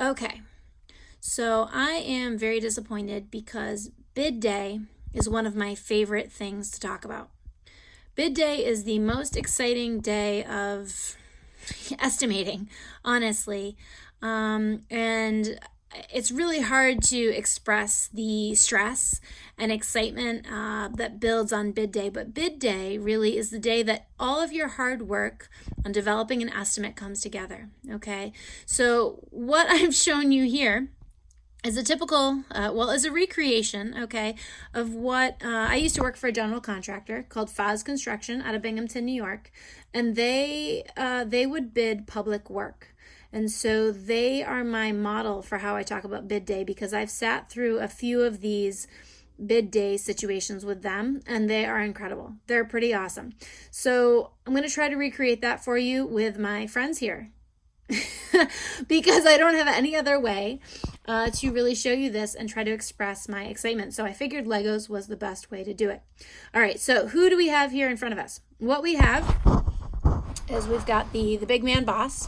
Okay, so I am very disappointed because bid day is one of my favorite things to talk about. Bid day is the most exciting day of estimating, honestly. And it's really hard to express the stress and excitement that builds on bid day. But bid day really is the day that all of your hard work on developing an estimate comes together. Okay, so what I've shown you here is a typical, is a recreation, okay, of what I used to work for a general contractor called Foz Construction out of Binghamton, New York, and they would bid public work. And so they are my model for how I talk about bid day because I've sat through a few of these bid day situations with them and they are incredible. They're pretty awesome. So I'm going to try to recreate that for you with my friends here. Because I don't have any other way to really show you this and try to express my excitement. So I figured Legos was the best way to do it. All right, so who do we have here in front of us? What we have is we've got the big man boss,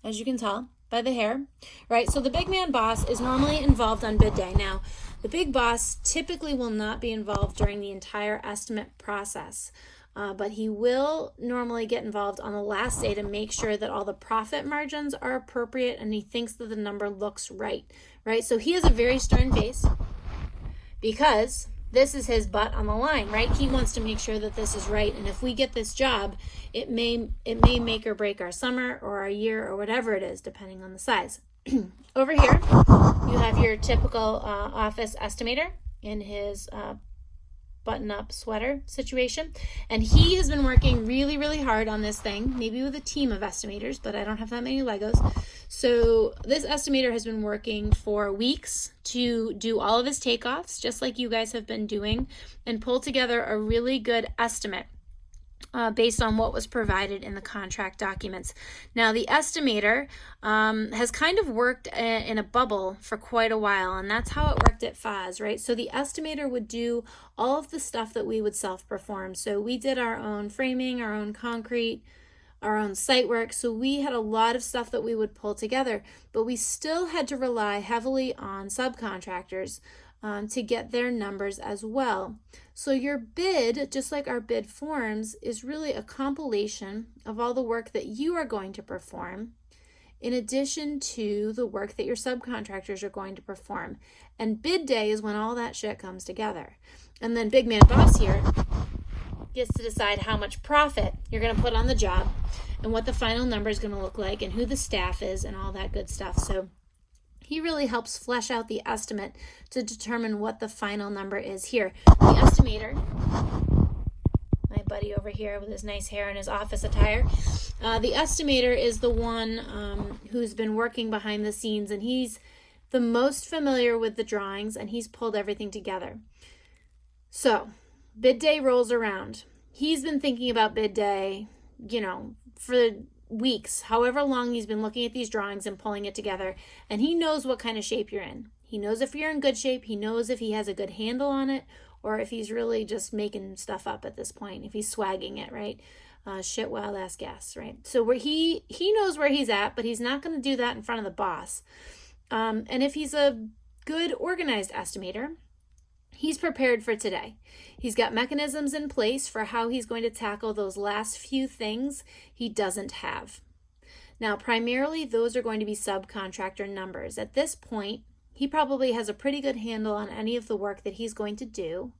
as you can tell by the hair, right? So the big man boss is normally involved on bid day. Now, the big boss typically will not be involved during the entire estimate process. But he will normally get involved on the last day to make sure that all the profit margins are appropriate and he thinks that the number looks right? So he has a very stern face because this is his butt on the line, right? He wants to make sure that this is right. And if we get this job, it may make or break our summer or our year or whatever it is, depending on the size. Over here, you have your typical office estimator in his button-up sweater situation, and he has been working really, really hard on this thing, maybe with a team of estimators, but I don't have that many Legos. So this estimator has been working for weeks to do all of his takeoffs, just like you guys have been doing, and pull together a really good estimate based on what was provided in the contract documents. Now, the estimator has kind of worked in a bubble for quite a while, and that's how it worked at Foz, right? So the estimator would do all of the stuff that we would self-perform. So we did our own framing, our own concrete, our own site work. So we had a lot of stuff that we would pull together, but we still had to rely heavily on subcontractors to get their numbers as well. So your bid, just like our bid forms, is really a compilation of all the work that you are going to perform in addition to the work that your subcontractors are going to perform. And bid day is when all that shit comes together. And then big man boss here gets to decide how much profit you're going to put on the job and what the final number is going to look like and who the staff is and all that good stuff. So he really helps flesh out the estimate to determine what the final number is here. The estimator, my buddy over here with his nice hair and his office attire, the estimator is the one who's been working behind the scenes, and he's the most familiar with the drawings, and he's pulled everything together. So bid day rolls around. He's been thinking about bid day, for weeks, however long he's been looking at these drawings and pulling it together, and he knows what kind of shape you're in. He knows if you're in good shape. He knows if he has a good handle on it or if he's really just making stuff up at this point, if he's swagging it, right? Shit, wild ass gas, right? So where he knows where he's at, but he's not going to do that in front of the boss. And if he's a good organized estimator, he's prepared for today. He's got mechanisms in place for how he's going to tackle those last few things he doesn't have. Now, primarily, those are going to be subcontractor numbers. At this point, he probably has a pretty good handle on any of the work that he's going to do,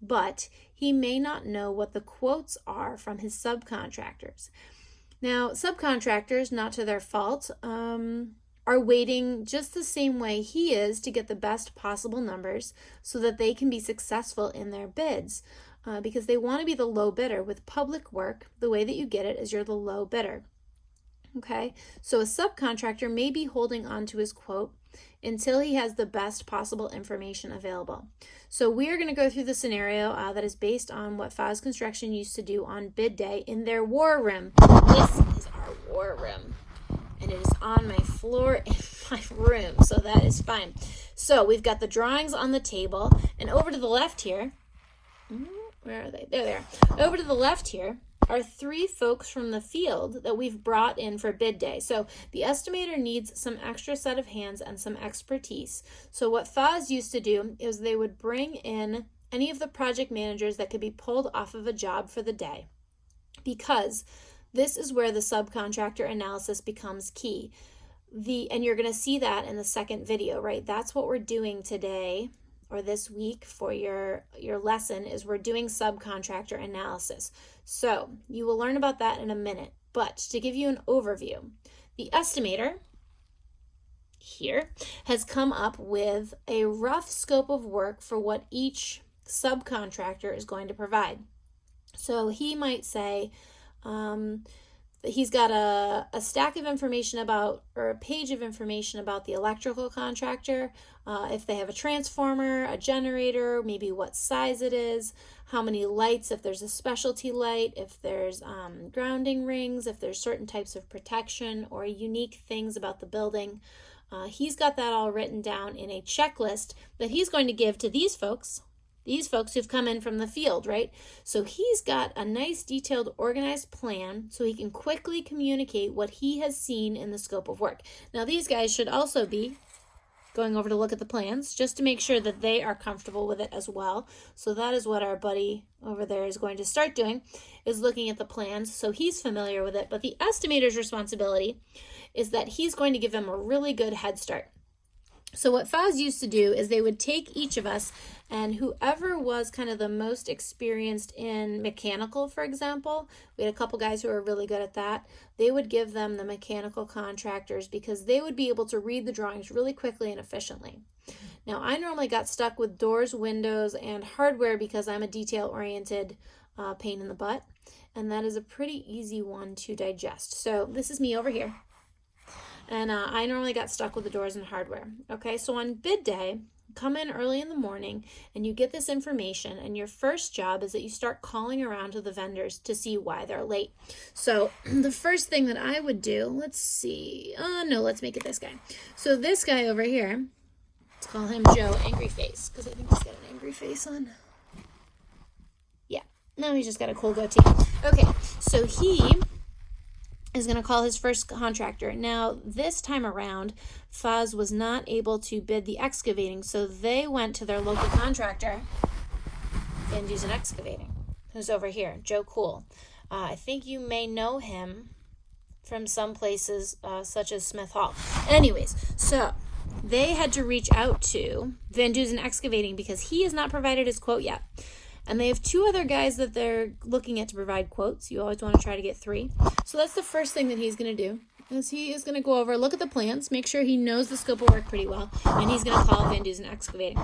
but he may not know what the quotes are from his subcontractors. Now, subcontractors, not to their fault, are waiting just the same way he is to get the best possible numbers so that they can be successful in their bids because they want to be the low bidder. With public work, the way that you get it is you're the low bidder. Okay, so a subcontractor may be holding on to his quote until he has the best possible information available. So we are going to go through the scenario that is based on what Foz Construction used to do on bid day in their war room. This is our war room, and it is on my floor in my room, so that is fine. So we've got the drawings on the table, and over to the left here, where are they? There they are. Over to the left here, are 3 folks from the field that we've brought in for bid day. So the estimator needs some extra set of hands and some expertise. So what FOZ used to do is they would bring in any of the project managers that could be pulled off of a job for the day, because this is where the subcontractor analysis becomes key. And you're going to see that in the second video, right? That's what we're doing today or this week for your lesson, is we're doing subcontractor analysis. So you will learn about that in a minute. But to give you an overview, the estimator here has come up with a rough scope of work for what each subcontractor is going to provide. So he might say, he's got a stack of information about, or a page of information about the electrical contractor, if they have a transformer, a generator, maybe what size it is, how many lights, if there's a specialty light, if there's grounding rings, if there's certain types of protection or unique things about the building. He's got that all written down in a checklist that he's going to give to these folks who've come in from the field, right? So he's got a nice, detailed, organized plan so he can quickly communicate what he has seen in the scope of work. Now, these guys should also be going over to look at the plans just to make sure that they are comfortable with it as well. So that is what our buddy over there is going to start doing, is looking at the plans so he's familiar with it. But the estimator's responsibility is that he's going to give them a really good head start. So what FOZ used to do is they would take each of us, and whoever was kind of the most experienced in mechanical, for example, we had a couple guys who were really good at that, they would give them the mechanical contractors because they would be able to read the drawings really quickly and efficiently. Now, I normally got stuck with doors, windows, and hardware because I'm a detail-oriented pain in the butt, and that is a pretty easy one to digest. So this is me over here. And I normally got stuck with the doors and hardware. Okay, so on bid day, come in early in the morning and you get this information, and your first job is that you start calling around to the vendors to see why they're late. So the first thing that I would do, let's make it this guy. So this guy over here, let's call him Joe Angry Face, because I think he's got an angry face on. Yeah, no, he's just got a cool goatee. Okay, so he is going to call his first contractor. Now, this time around, FOZ was not able to bid the excavating, so they went to their local contractor, Van Dusen Excavating, who's over here, Joe Cool. I think you may know him from some places such as Smith Hall. Anyways, so they had to reach out to Van Dusen Excavating because he has not provided his quote yet. And they have 2 other guys that they're looking at to provide quotes. You always want to try to get 3. So that's the first thing that he's going to do, is he is going to go over, look at the plans, make sure he knows the scope of work pretty well, and he's going to call Van Dusen Excavating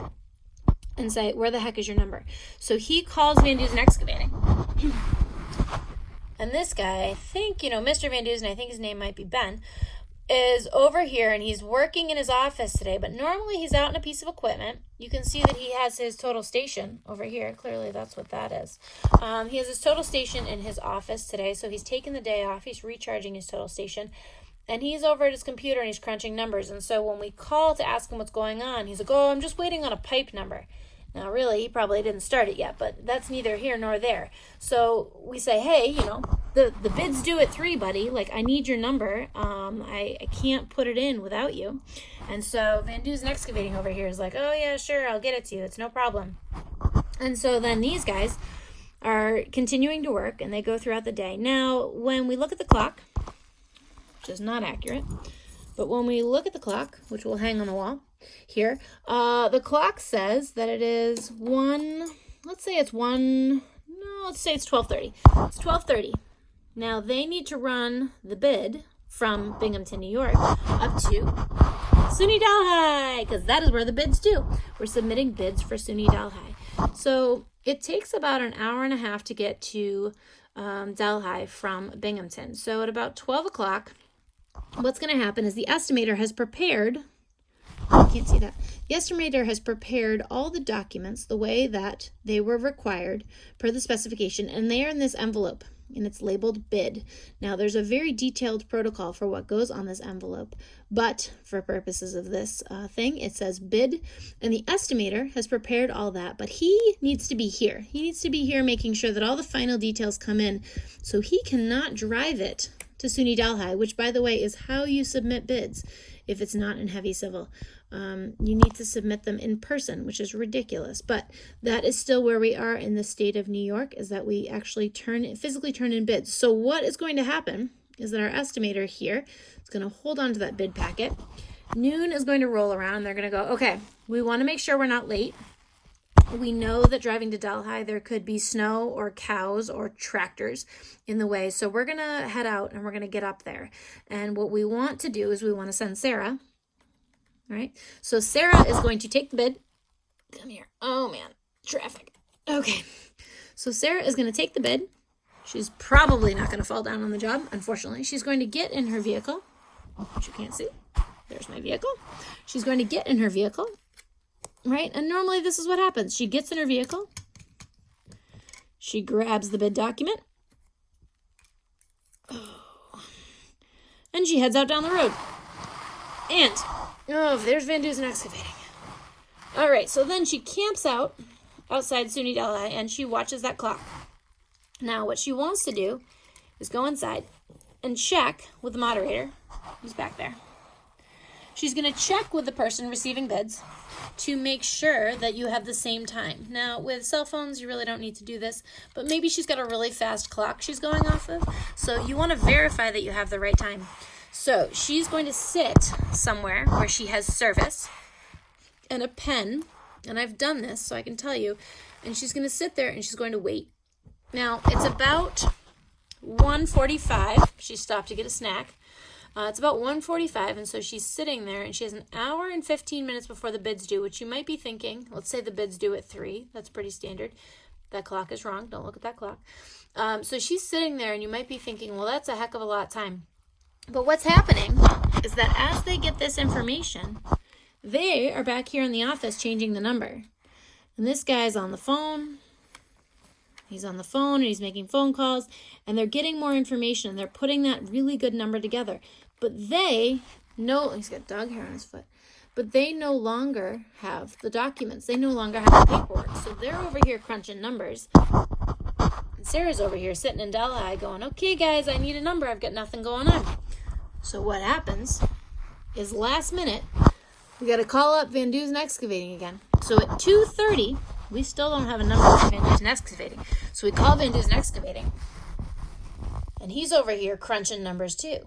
and say, where the heck is your number? So he calls Van Dusen Excavating. And this guy, I think, Mr. Van Dusen, I think his name might be Ben, is over here, and he's working in his office today, but normally he's out in a piece of equipment. You can see that he has his total station over here. Clearly that's what that is. He has his total station in his office today, so he's taking the day off. He's recharging his total station, and he's over at his computer and he's crunching numbers. And so when we call to ask him what's going on, he's like, I'm just waiting on a pipe number. Now, really, he probably didn't start it yet, but that's neither here nor there. So we say, hey, the bid's due at 3, buddy. Like, I need your number. I can't put it in without you. And so Van Dusen Excavating over here is like, oh, yeah, sure, I'll get it to you. It's no problem. And so then these guys are continuing to work, and they go throughout the day. Now, when we look at the clock, which is not accurate, but when we look at the clock, which will hang on the wall here, the clock says that it is let's say it's 12:30. It's 12:30. Now, they need to run the bid from Binghamton, New York, up to SUNY Delhi, because that is where the bid's due. We're submitting bids for SUNY Delhi. So it takes about an hour and a half to get to Delhi from Binghamton. So at about 12 o'clock, what's going to happen is the estimator has prepared, you can't see that, the estimator has prepared all the documents the way that they were required per the specification, and they are in this envelope. and it's labeled bid. Now, there's a very detailed protocol for what goes on this envelope, but for purposes of this thing, it says bid, and the estimator has prepared all that, but he needs to be here. He needs to be here making sure that all the final details come in, so he cannot drive it to SUNY Delhi, which, by the way, is how you submit bids if it's not in heavy civil. You need to submit them in person, which is ridiculous. But that is still where we are in the state of New York, is that we actually physically turn in bids. So what is going to happen is that our estimator here is going to hold on to that bid packet. Noon is going to roll around, and they're going to go, okay, we want to make sure we're not late. We know that driving to Delhi, there could be snow or cows or tractors in the way. So we're going to head out and we're going to get up there. And what we want to do is we want to send Sarah. All right. So Sarah is going to take the bid. Come here. Oh, man. Traffic. Okay. So Sarah is going to take the bid. She's probably not going to fall down on the job, unfortunately. She's going to get in her vehicle, which you can't see. There's my vehicle. She's going to get in her vehicle. Right? And normally this is what happens. She gets in her vehicle. She grabs the bid document. And she heads out down the road. And, there's Van Dusen Excavating. All right, so then she camps out outside SUNY Delhi and she watches that clock. Now, what she wants to do is go inside and check with the moderator who's back there. She's going to check with the person receiving bids to make sure that you have the same time. Now, with cell phones, you really don't need to do this, but maybe she's got a really fast clock she's going off of, so you want to verify that you have the right time. So she's going to sit somewhere where she has service and a pen, and I've done this, so I can tell you, and she's going to sit there and she's going to wait. Now, it's about 1:45. She stopped to get a snack. It's about 1:45, and so she's sitting there, and she has an hour and 15 minutes before the bid's due, which you might be thinking, let's say the bid's due at 3. That's pretty standard. That clock is wrong. Don't look at that clock. So she's sitting there, and you might be thinking, well, that's a heck of a lot of time. But what's happening is that as they get this information, they are back here in the office changing the number. And this guy's on the phone. He's on the phone and he's making phone calls, and they're getting more information and they're putting that really good number together. But they know, he's got dog hair on his foot, but they no longer have the documents. They no longer have the paperwork. So they're over here crunching numbers. And Sarah's over here sitting in Delhi going, okay, guys, I need a number. I've got nothing going on. So what happens is last minute, we got to call up Van Dusen Excavating again. So at 2:30, we still don't have a number for Van Dusen Excavating. So we call Van Dusen Excavating. And he's over here crunching numbers too. And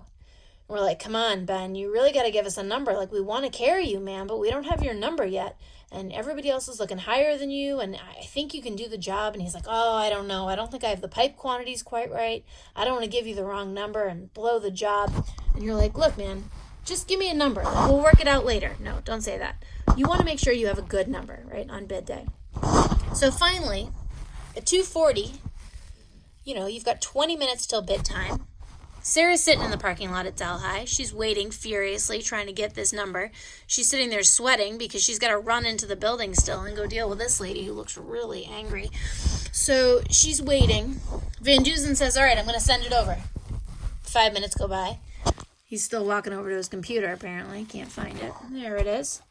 we're like, come on, Ben, you really got to give us a number. Like, we want to carry you, man, but we don't have your number yet. And everybody else is looking higher than you, and I think you can do the job. And he's like, oh, I don't know. I don't think I have the pipe quantities quite right. I don't want to give you the wrong number and blow the job. And you're like, look, man, just give me a number. We'll work it out later. No, don't say that. You want to make sure you have a good number, right, on bid day. So finally, at 2:40, you've got 20 minutes till bid time. Sarah's sitting in the parking lot at Delhi. She's waiting furiously, trying to get this number. She's sitting there sweating because she's got to run into the building still and go deal with this lady who looks really angry. So she's waiting. Van Dusen says, all right, I'm going to send it over. 5 minutes go by. He's still walking over to his computer, apparently. Can't find it. There it is.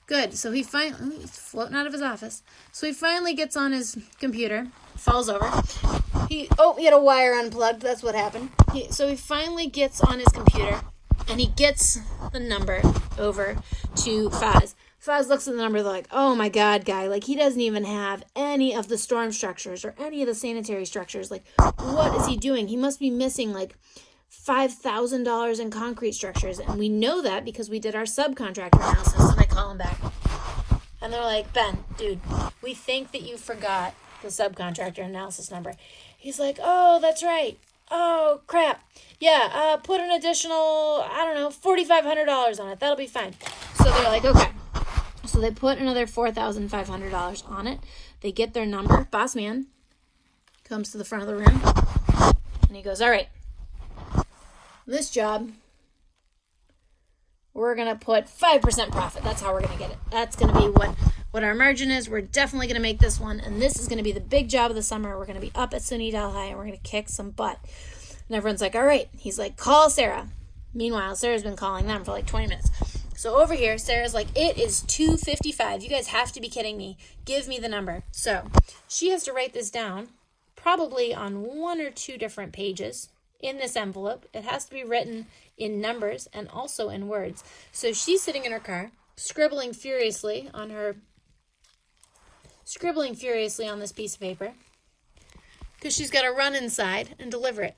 Good. So he's floating out of his office. So he finally gets on his computer, falls over. He had a wire unplugged. That's what happened. So he finally gets on his computer, and he gets the number over to Faz. Faz looks at the number like, oh my God, guy. Like, he doesn't even have any of the storm structures or any of the sanitary structures. Like, what is he doing? He must be missing, like, $5,000 in concrete structures. And we know that because we did our subcontractor analysis, and I call him back. And they're like, Ben, dude, we think that you forgot the subcontractor analysis number. He's like, oh, that's right. Oh, crap. Yeah, put an additional, $4,500 on it. That'll be fine. So they're like, okay. So they put another $4,500 on it. They get their number. Boss man comes to the front of the room, and he goes, all right, this job, we're going to put 5% profit. That's how we're going to get it. That's going to be what what our margin is. We're definitely going to make this one, and this is going to be the big job of the summer. We're going to be up at SUNY Delhi, and we're going to kick some butt. And everyone's like, all right. He's like, call Sarah. Meanwhile, Sarah's been calling them for like 20 minutes. So over here, Sarah's like, it is 2:55. You guys have to be kidding me. Give me the number. So she has to write this down, probably on 1 or 2 different pages in this envelope. It has to be written in numbers and also in words. So she's sitting in her car, scribbling furiously on this piece of paper because she's got to run inside and deliver it.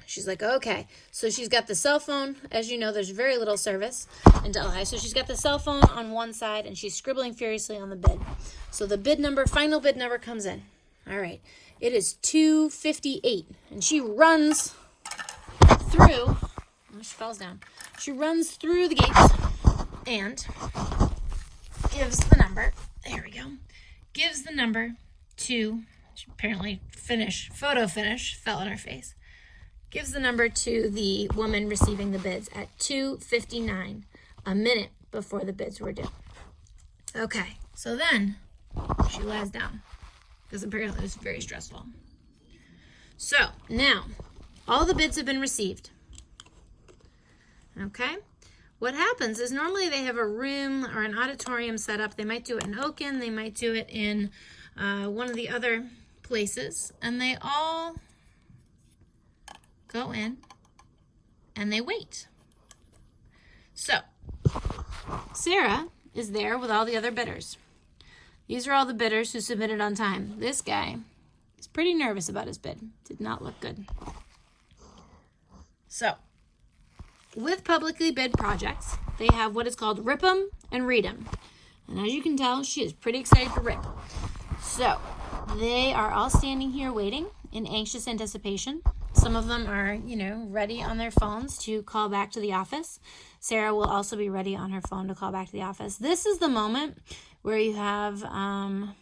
She's like, okay. So she's got the cell phone. As you know, there's very little service in Delhi. So she's got the cell phone on one side, and she's scribbling furiously on the bid. So the final bid number comes in. All right. It is 2:58. And she runs through. Oh, she falls down. She runs through the gates and gives the number. There we go. Gives the number to, apparently photo finish, fell on her face. Gives the number to the woman receiving the bids at 2:59, a minute before the bids were due. Okay, so then she lies down because apparently it was very stressful. So now all the bids have been received. Okay, what happens is normally they have a room or an auditorium set up. They might do it in Oaken, they might do it in one of the other places, and they all go in and they wait. So Sarah is there with all the other bidders. These are all the bidders who submitted on time. This guy is pretty nervous about his bid. Did not look good. So with publicly bid projects, they have what is called rip 'em and read 'em. And as you can tell, she is pretty excited to rip. So they are all standing here waiting in anxious anticipation. Some of them are, ready on their phones to call back to the office. Sarah will also be ready on her phone to call back to the office. This is the moment where you have a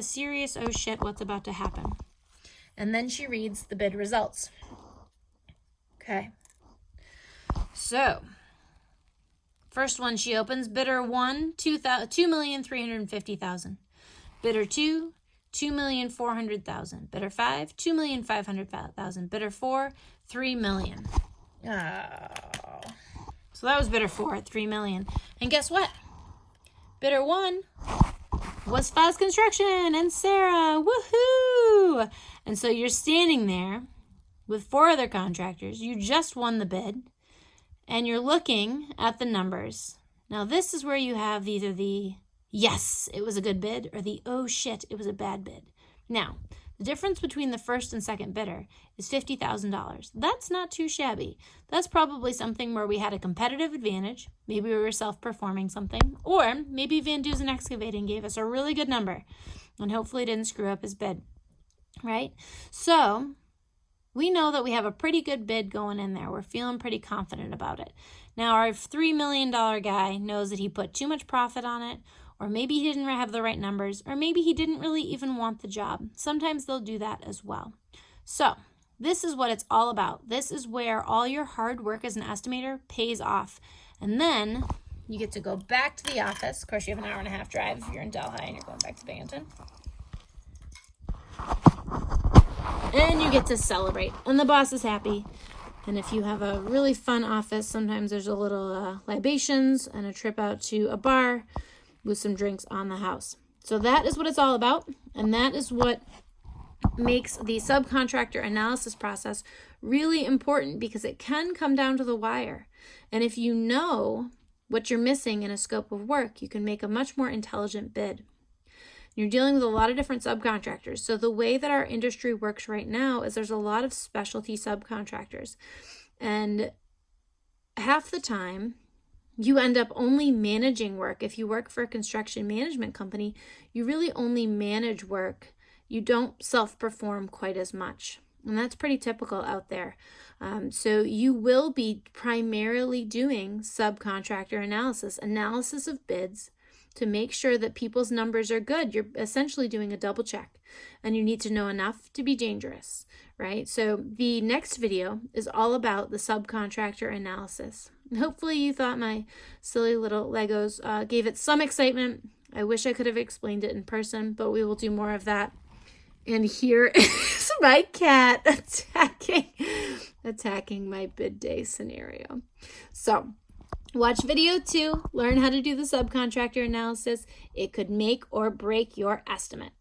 serious, oh shit, what's about to happen. And then she reads the bid results. Okay. So, first one she opens, bidder 1, 2,350,000. Bidder 2, 2,400,000. Bidder 5, 2,500,000. Bidder 4, 3 million. Oh. So that was bidder 4 at 3 million. And guess what? Bidder 1 was Faz Construction and Sarah. Woohoo! And so you're standing there with 4 other contractors. You just won the bid. And you're looking at the numbers. Now this is where you have either the yes, it was a good bid, or the oh shit, it was a bad bid. Now, the difference between the first and second bidder is $50,000. That's not too shabby. That's probably something where we had a competitive advantage. Maybe we were self-performing something, or maybe Van Dusen Excavating gave us a really good number and hopefully didn't screw up his bid, right? So we know that we have a pretty good bid going in there. We're feeling pretty confident about it. Now, our $3 million guy knows that he put too much profit on it, or maybe he didn't have the right numbers, or maybe he didn't really even want the job. Sometimes they'll do that as well. So this is what it's all about. This is where all your hard work as an estimator pays off. And then you get to go back to the office. Of course, you have an hour and a half drive if you're in Delhi and you're going back to Binghamton. And you get to celebrate. And the boss is happy. And if you have a really fun office, sometimes there's a little libations and a trip out to a bar with some drinks on the house. So that is what it's all about. And that is what makes the subcontractor analysis process really important, because it can come down to the wire. And if you know what you're missing in a scope of work, you can make a much more intelligent bid. You're dealing with a lot of different subcontractors. So the way that our industry works right now is there's a lot of specialty subcontractors. And half the time, you end up only managing work. If you work for a construction management company, you really only manage work. You don't self-perform quite as much. And that's pretty typical out there. So you will be primarily doing subcontractor analysis of bids, to make sure that people's numbers are good. You're essentially doing a double check, and you need to know enough to be dangerous, right? So the next video is all about the subcontractor analysis. Hopefully you thought my silly little Legos gave it some excitement. I wish I could have explained it in person, but we will do more of that. And here is my cat attacking my bid day scenario. So watch video 2, learn how to do the subcontractor analysis. It could make or break your estimate.